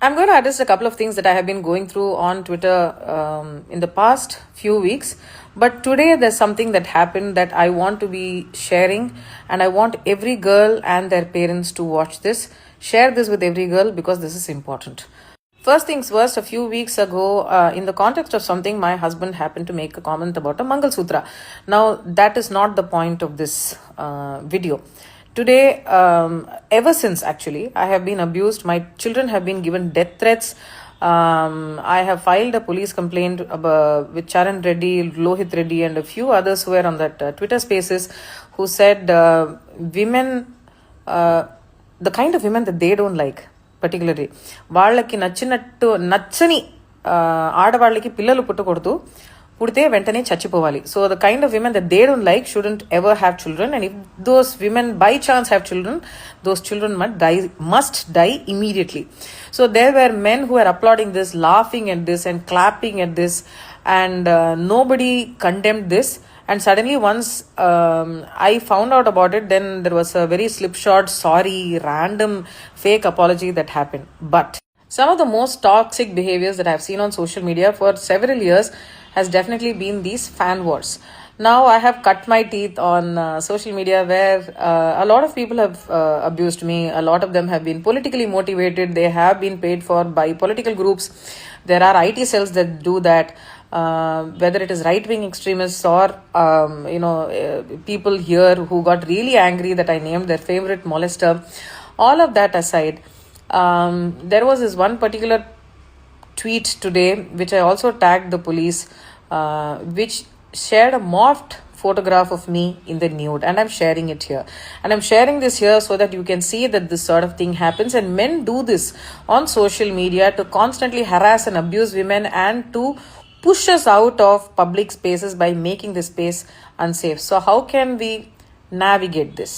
I'm going to address a couple of things that I have been going through on Twitter in the past few weeks. But today there's something that happened that I want to be sharing, and I want every girl and their parents to watch this. Share this with every girl because this is important. First things first, a few weeks ago, in the context of something, my husband happened to make a comment about a Mangal Sutra. Now, that is not the point of this video. Today, ever since actually, I have been abused. My children have been given death threats. I have filed a police complaint with Charan Reddy, Lohit Reddy, and a few others who were on that Twitter spaces who said women, the kind of women that they don't like, particularly వాళ్ళకి నచ్చని ఆడవాళ్ళకి పిల్లలు పుట్టకూడదు, పుడితే వెంటనే చచ్చిపోవాలి. So the kind of women that they don't like shouldn't ever have children, and if those women by chance have children, those children must die immediately. So there were men who were applauding this, laughing at this and clapping at this, and nobody condemned this. And suddenly once I found out about it, then there was a very slipshod, sorry, random, fake apology that happened. But some of the most toxic behaviors that I've seen on social media for several years has definitely been these fan wars. Now I have cut my teeth on social media where a lot of people have abused me. A lot of them have been politically motivated. They have been paid for by political groups. There are IT cells that do that. Whether it is right-wing extremists or people here who got really angry that I named their favorite molester. All of that aside, there was this one particular tweet today which I also tagged the police, which shared a morphed photograph of me in the nude, and I'm sharing it here. And I'm sharing this here so that you can see that this sort of thing happens, and men do this on social media to constantly harass and abuse women and to push us out of public spaces by making the space unsafe. So how can we navigate this?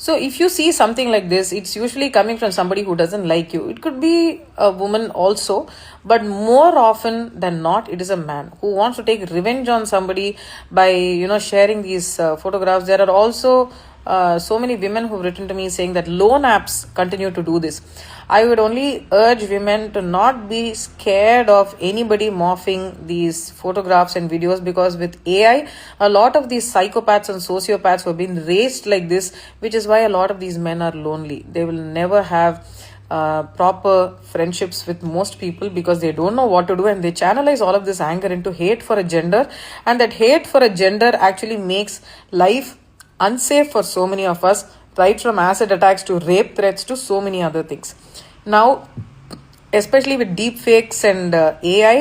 So if you see something like this, it's usually coming from somebody who doesn't like you. It could be a woman also, but more often than not, it is a man who wants to take revenge on somebody by, sharing these photographs. There are also so many women who've written to me saying that loan apps continue to do this. I would only urge women to not be scared of anybody morphing these photographs and videos, because with AI, a lot of these psychopaths and sociopaths have been raised like this, which is why a lot of these men are lonely. They will never have proper friendships with most people because they don't know what to do, and they channelize all of this anger into hate for a gender, and that hate for a gender actually makes life unsafe for so many of us, right from acid attacks to rape threats to so many other things. Now, especially with deep fakes and AI,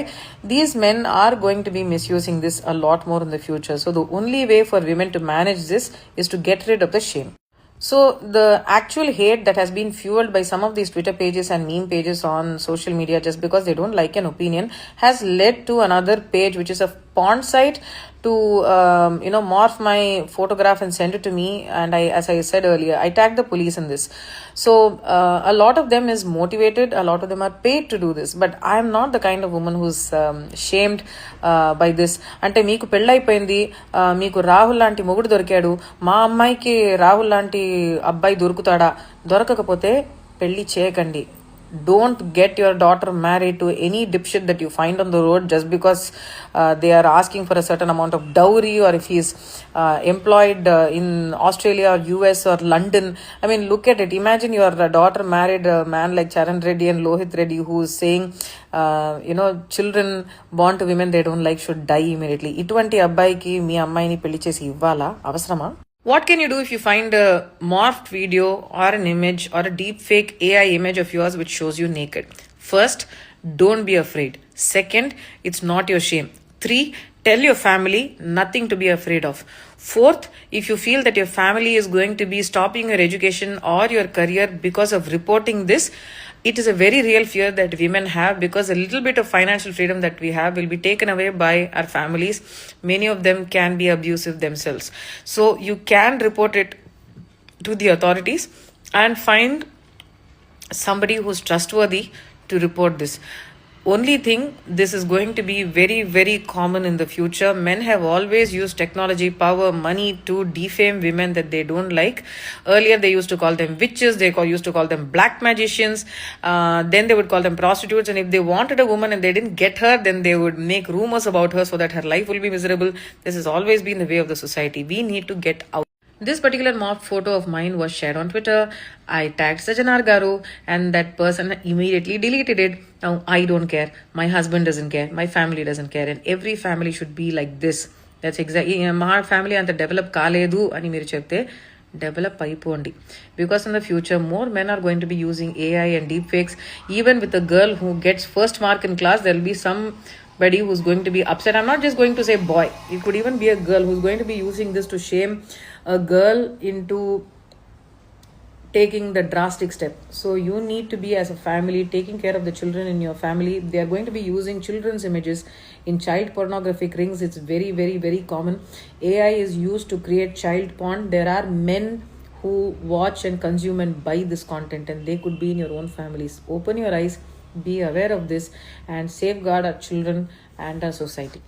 these men are going to be misusing this a lot more in the future. So the only way for women to manage this is to get rid of the shame. So the actual hate that has been fueled by some of these Twitter pages and meme pages on social media just because they don't like an opinion has led to another page which is a porn site to morph my photograph and send it to me. And as I said earlier, I tagged the police in this. So a lot of them is motivated, a lot of them are paid to do this, but I am not the kind of woman who's shamed by this. Ante meeku పెళ్ళైపోయింది, మీకు రాహుల్ లాంటి మొగుడు దొరికాడు, మా అమ్మాయికి రాహుల్ లాంటి అబ్బాయి దొరుకుతాడా? దొరకకపోతే పెళ్లి చేయకండి. Don't get your daughter married to any dipshit that you find on the road just because they are asking for a certain amount of dowry, or if he's employed in Australia or US or London. I mean, look at it. Imagine your daughter married a man like Charan Reddy and Lohit Reddy who's saying, children born to women they don't like should die immediately. Itvanti abbayiki mee ammayini pelli chesi ivvala avasarama? What can you do if you find a morphed video or an image or a deep fake AI image of yours which shows you naked? First, don't be afraid. Second, it's not your shame. 3, tell your family, nothing to be afraid of. 4th, if you feel that your family is going to be stopping your education or your career because of reporting this, it is a very real fear that women have, because a little bit of financial freedom that we have will be taken away by our families. Many of them can be abusive themselves. So you can report it to the authorities and find somebody who's trustworthy to report this. only thing, this is going to be very, very common in the future. Men have always used technology, power, money to defame women that they don't like. Earlier they used to call them witches, used to call them black magicians, then they would call them prostitutes, and if they wanted a woman and they didn't get her, then they would make rumors about her so that her life will be miserable. This has always been the way of the society. We need to get out. This particular mock photo of mine was shared on Twitter. I tagged Sajanar Garu, and that person immediately deleted it. Now, I don't care. My husband doesn't care. My family doesn't care. And every family should be like this. That's exactly. My family and the develop kaledu ani meer chepte develop అయిపోండి. Because in the future, more men are going to be using AI and deepfakes. Even with a girl who gets first mark in class, there will be somebody who's going to be upset. I'm not just going to say boy. It could even be a girl who's going to be using this to shame a girl into taking the drastic step. So you need to be, as a family, taking care of the children in your family. They are going to be using children's images in child pornographic rings. It's very, very, very common. AI is used to create child porn. There are men who watch and consume and buy this content, and they could be in your own families. Open your eyes, be aware of this, and safeguard our children and our society.